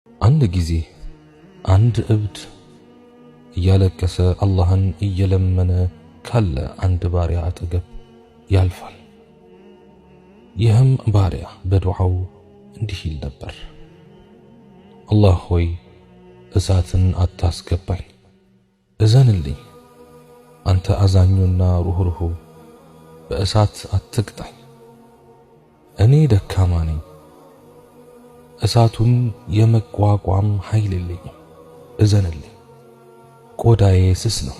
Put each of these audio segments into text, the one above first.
አንድ ጊዜ አንድ እብድ እያለቀሰ አላህን እየለመነ ካለ አንድ ባሪያ አጠገብ ያልፋል። ይህም ባሪያ በዱዓው እንዲህ ይል ነበር፣ አላህ ሆይ እሳትን አታስገባኝ፣ እዘንልኝ፣ አንተ አዛኙና ሩህሩሁ በእሳት አትቅጣኝ። እኔ ደካማ ነኝ፣ እሳቱን የመቋቋም ኃይል የለኝም፣ እዘንልኝ። ቆዳዬ ስስ ነው፣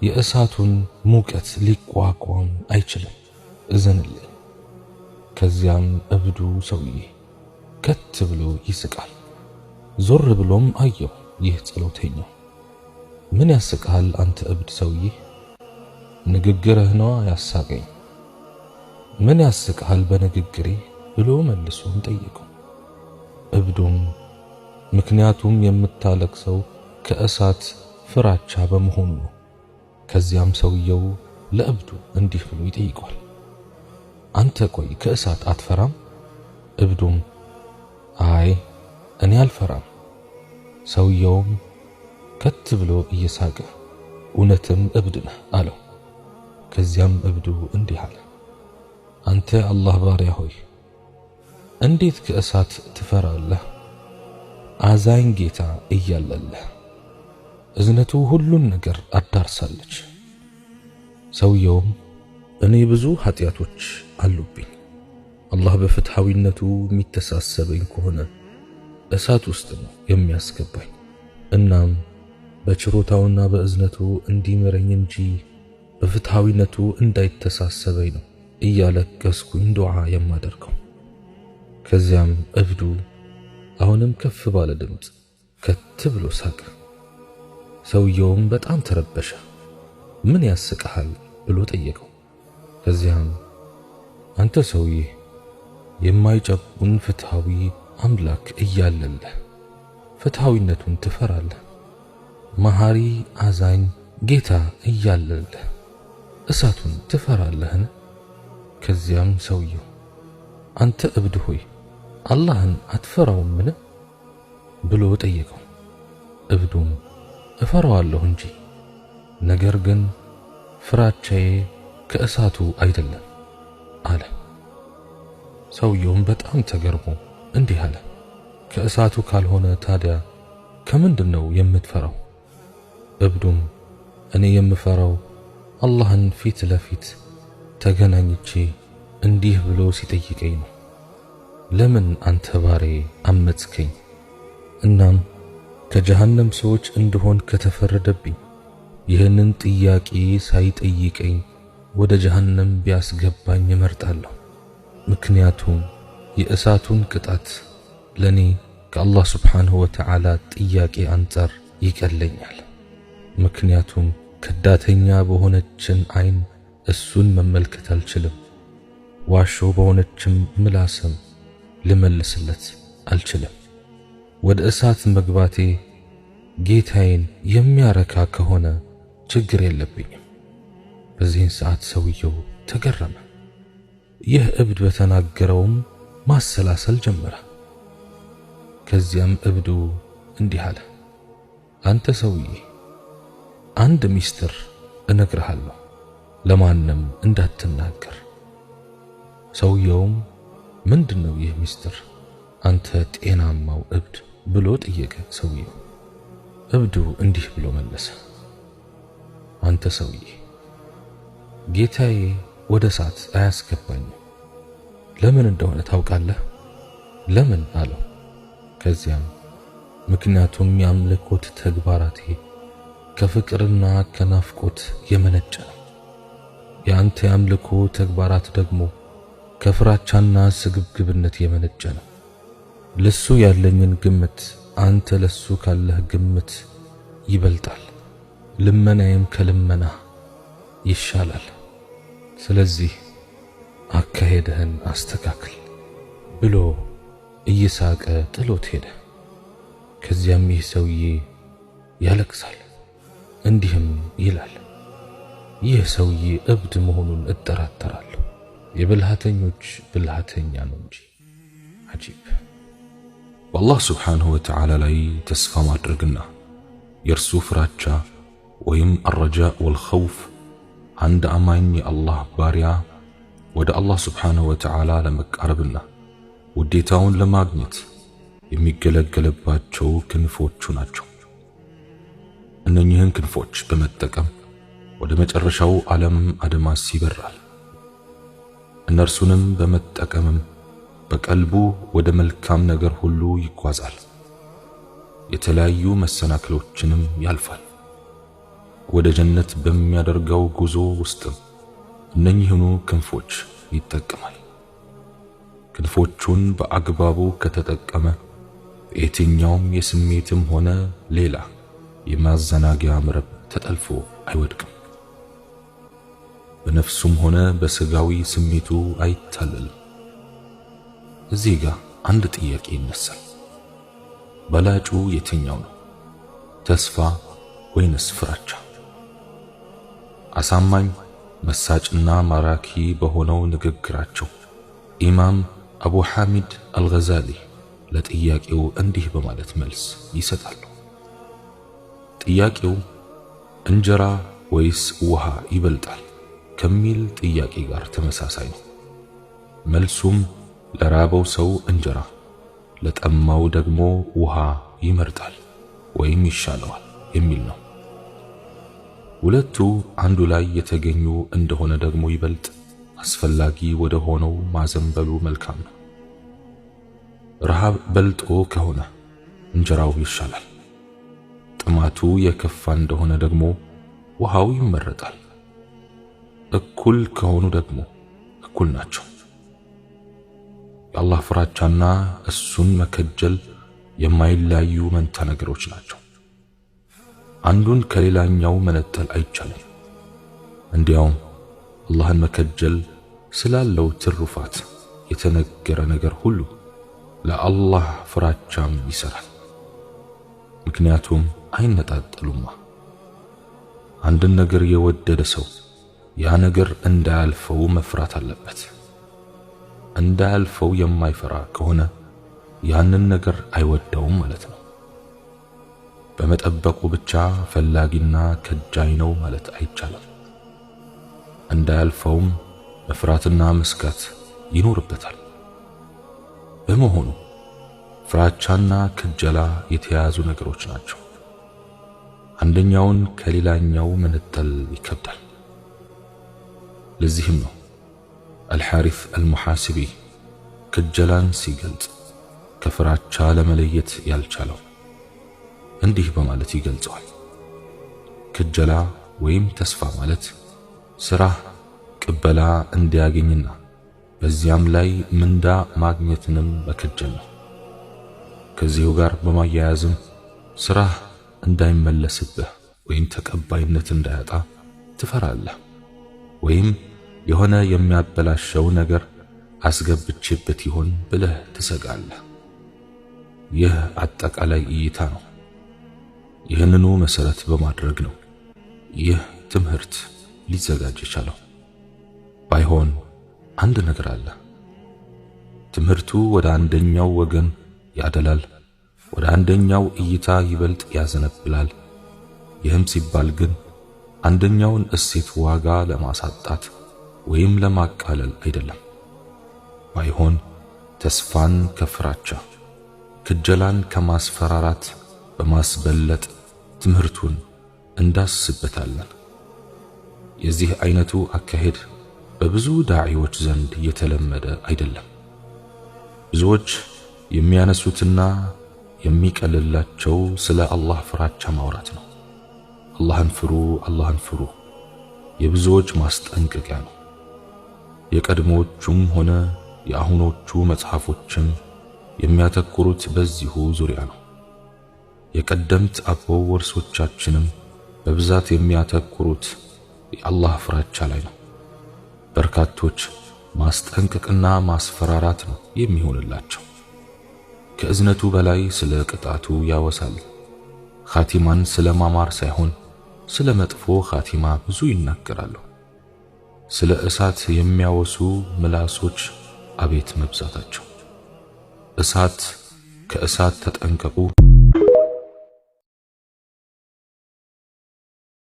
የእሳቱን ሙቀት ሊቋቋም አይችልም፣ እዘንልኝ። ከዚያም እብዱ ሰውዬ ከት ብሎ ይስቃል። ዞር ብሎም አየው ይህ ጸሎተኛው። ምን ያስቃል አንተ እብድ ሰውዬ? ንግግርህ ነዋ ያሳቀኝ። ምን ያስቃል በንግግሬ ብሎ መልሶም ጠየቀው። እብዱም ምክንያቱም የምታለቅሰው ከእሳት ፍራቻ በመሆኑ ነው። ከዚያም ሰውየው ለእብዱ እንዲህ ብሎ ይጠይቀዋል፣ አንተ ቆይ ከእሳት አትፈራም? እብዱም አይ እኔ አልፈራም። ሰውየውም ከት ብሎ እየሳቀ እውነትም እብድ ነህ አለው። ከዚያም እብዱ እንዲህ አለ፣ አንተ አላህ ባሪያ ሆይ እንዴት ከእሳት ትፈራለህ? አዛኝ ጌታ እያለለህ እዝነቱ ሁሉን ነገር አዳርሳለች። ሰውየውም እኔ ብዙ ኃጢአቶች አሉብኝ፣ አላህ በፍትሃዊነቱ የሚተሳሰበኝ ከሆነ እሳት ውስጥ ነው የሚያስገባኝ። እናም በችሮታውና በእዝነቱ እንዲምረኝ እንጂ በፍትሃዊነቱ እንዳይተሳሰበኝ ነው እያለቀስኩኝ ዱዓ የማደርገው። ከዚያም እብዱ አሁንም ከፍ ባለ ድምፅ ከት ብሎ ሳቀ። ሰውየውም በጣም ተረበሸ። ምን ያስቅሃል ብሎ ጠየቀው። ከዚያም አንተ ሰውዬ የማይጨቁን ፍትሃዊ አምላክ እያለለህ ፍትሃዊነቱን ትፈራለህ? መሐሪ አዛኝ ጌታ እያለለህ እሳቱን ትፈራለህን? ከዚያም ሰውየው አንተ እብድ ሆይ አላህን አትፈራውምን ብሎ ጠየቀው። እብዱም እፈራዋለሁ እንጂ ነገር ግን ፍራቻዬ ከእሳቱ አይደለም አለ። ሰውየውም በጣም ተገርሞ እንዲህ አለ፣ ከእሳቱ ካልሆነ ታዲያ ከምንድነው የምትፈራው? እብዱም እኔ የምፈራው አላህን ፊት ለፊት ተገናኝቼ እንዲህ ብሎ ሲጠይቀኝ ነው፣ ለምን አንተ ባሬ አመጽከኝ? እናም ከጀሃነም ሰዎች እንደሆን ከተፈረደብኝ ይህንን ጥያቄ ሳይጠይቀኝ ወደ ጀሃነም ቢያስገባኝ እመርጣለሁ። ምክንያቱም የእሳቱን ቅጣት ለኔ ከአላህ ስብሓንሁ ወተዓላ ጥያቄ አንጻር ይቀለኛል። ምክንያቱም ከዳተኛ በሆነችን አይን እሱን መመልከት አልችልም፣ ዋሾ በሆነችም ምላስም ልመልስለት አልችልም። ወደ እሳት መግባቴ ጌታዬን የሚያረካ ከሆነ ችግር የለብኝም። በዚህን ሰዓት ሰውየው ተገረመ። ይህ እብድ በተናገረውም ማሰላሰል ጀመረ። ከዚያም እብዱ እንዲህ አለ፣ አንተ ሰውዬ አንድ ሚስጥር እነግርሃለሁ፣ ለማንም እንዳትናገር። ሰውየውም ምንድነው ይህ ሚስጥር አንተ ጤናማው እብድ ብሎ ጠየቀ። ሰውየው እብዱ እንዲህ ብሎ መለሰ፣ አንተ ሰውዬ ጌታዬ ወደ እሳት አያስገባኝም። ለምን እንደሆነ ታውቃለህ? ለምን አለው። ከዚያም ምክንያቱም የአምልኮት ተግባራቴ ከፍቅርና ከናፍቆት የመነጨ ነው። የአንተ የአምልኮ ተግባራት ደግሞ ከፍራቻና ስግብግብነት የመነጨ ነው። ለሱ ያለኝን ግምት አንተ ለሱ ካለህ ግምት ይበልጣል። ልመናዬም ከልመና ይሻላል። ስለዚህ አካሄድህን አስተካክል ብሎ እየሳቀ ጥሎት ሄደ። ከዚያም ይህ ሰውዬ ያለቅሳል፣ እንዲህም ይላል፣ ይህ ሰውዬ እብድ መሆኑን እጠራጠራለሁ። የብልሃተኞች ብልሃተኛ ነው እንጂ። አጂብ። በአላህ ስብሓንሁ ወተዓላ ላይ ተስፋ ማድረግና የእርሱ ፍራቻ ወይም አረጃ ወልኸውፍ አንድ አማኝ የአላህ ባሪያ ወደ አላህ ስብሓንሁ ወተዓላ ለመቃረብና ውዴታውን ለማግኘት የሚገለገልባቸው ክንፎቹ ናቸው። እነኚህን ክንፎች በመጠቀም ወደ መጨረሻው ዓለም አድማስ ይበራል። እነርሱንም በመጠቀምም በቀልቡ ወደ መልካም ነገር ሁሉ ይጓዛል። የተለያዩ መሰናክሎችንም ያልፋል። ወደ ጀነት በሚያደርገው ጉዞ ውስጥም እነኚህኑ ክንፎች ይጠቀማል። ክንፎቹን በአግባቡ ከተጠቀመ በየትኛውም የስሜትም ሆነ ሌላ የማዘናጊያ መረብ ተጠልፎ አይወድቅም። በነፍሱም ሆነ በስጋዊ ስሜቱ አይታለልም። እዚህ ጋር አንድ ጥያቄ ይነሳል። በላጩ የትኛው ነው? ተስፋ ወይንስ ፍራቻ? አሳማኝ መሳጭና ማራኪ በሆነው ንግግራቸው ኢማም አቡ ሐሚድ አልገዛሊ ለጥያቄው እንዲህ በማለት መልስ ይሰጣሉ። ጥያቄው እንጀራ ወይስ ውሃ ይበልጣል ከሚል ጥያቄ ጋር ተመሳሳይ ነው። መልሱም ለራበው ሰው እንጀራ፣ ለጠማው ደግሞ ውሃ ይመርጣል ወይም ይሻለዋል የሚል ነው። ሁለቱ አንዱ ላይ የተገኙ እንደሆነ ደግሞ ይበልጥ አስፈላጊ ወደ ሆነው ማዘንበሉ መልካም ነው። ረሃብ በልጦ ከሆነ እንጀራው ይሻላል። ጥማቱ የከፋ እንደሆነ ደግሞ ውሃው ይመረጣል። እኩል ከሆኑ ደግሞ እኩል ናቸው። የአላህ ፍራቻና እሱን መከጀል የማይለያዩ መንታ ነገሮች ናቸው። አንዱን ከሌላኛው መነጠል አይቻልም። እንዲያውም አላህን መከጀል ስላለው ትሩፋት የተነገረ ነገር ሁሉ ለአላህ ፍራቻም ይሰራል። ምክንያቱም አይነጣጠሉማ። አንድን ነገር የወደደ ሰው ያ ነገር እንዳያልፈው መፍራት አለበት። እንዳያልፈው የማይፈራ ከሆነ ያንን ነገር አይወደውም ማለት ነው። በመጠበቁ ብቻ ፈላጊና ከጃይ ነው ማለት አይቻልም። እንዳያልፈውም መፍራትና መስጋት ይኖርበታል። በመሆኑ ፍራቻና ክጀላ የተያያዙ ነገሮች ናቸው። አንደኛውን ከሌላኛው መነጠል ይከብዳል። ለዚህም ነው አልሐሪስ አልሙሐሲቢ ክጀላን ሲገልጽ ከፍራቻ ለመለየት ያልቻለው። እንዲህ በማለት ይገልጸዋል። ክጀላ ወይም ተስፋ ማለት ስራህ ቅበላ እንዲያገኝና በዚያም ላይ ምንዳ ማግኘትንም መከጀል ነው። ከዚሁ ጋር በማያያዝም ስራህ እንዳይመለስብህ ወይም ተቀባይነት እንዳያጣ ትፈራለህ፣ ወይም የሆነ የሚያበላሸው ነገር አስገብቼበት ይሆን ብለህ ትሰጋለህ። ይህ አጠቃላይ እይታ ነው። ይህንኑ መሰረት በማድረግ ነው ይህ ትምህርት ሊዘጋጅ የቻለው። ባይሆን አንድ ነገር አለ። ትምህርቱ ወደ አንደኛው ወገን ያደላል፣ ወደ አንደኛው እይታ ይበልጥ ያዘነብላል። ይህም ሲባል ግን አንደኛውን እሴት ዋጋ ለማሳጣት ወይም ለማቃለል አይደለም። ባይሆን ተስፋን ከፍራቻ ክጀላን ከማስፈራራት በማስበለጥ ትምህርቱን እንዳስስበታለን። የዚህ አይነቱ አካሄድ በብዙ ዳዒዎች ዘንድ የተለመደ አይደለም። ብዙዎች የሚያነሱትና የሚቀልላቸው ስለ አላህ ፍራቻ ማውራት ነው። አላህን ፍሩ፣ አላህን ፍሩ የብዙዎች ማስጠንቀቂያ ነው። የቀድሞዎቹም ሆነ የአሁኖቹ መጽሐፎችም የሚያተኩሩት በዚሁ ዙሪያ ነው። የቀደምት አበው ወርሶቻችንም በብዛት የሚያተኩሩት የአላህ ፍራቻ ላይ ነው። በርካቶች ማስጠንቀቅና ማስፈራራት ነው የሚሆንላቸው። ከእዝነቱ በላይ ስለ ቅጣቱ ያወሳል። ኻቲማን ስለ ማማር ሳይሆን ስለ መጥፎ ኻቲማ ብዙ ይናገራሉ። ስለ እሳት የሚያወሱ ምላሶች አቤት መብዛታቸው! እሳት ከእሳት ተጠንቀቁ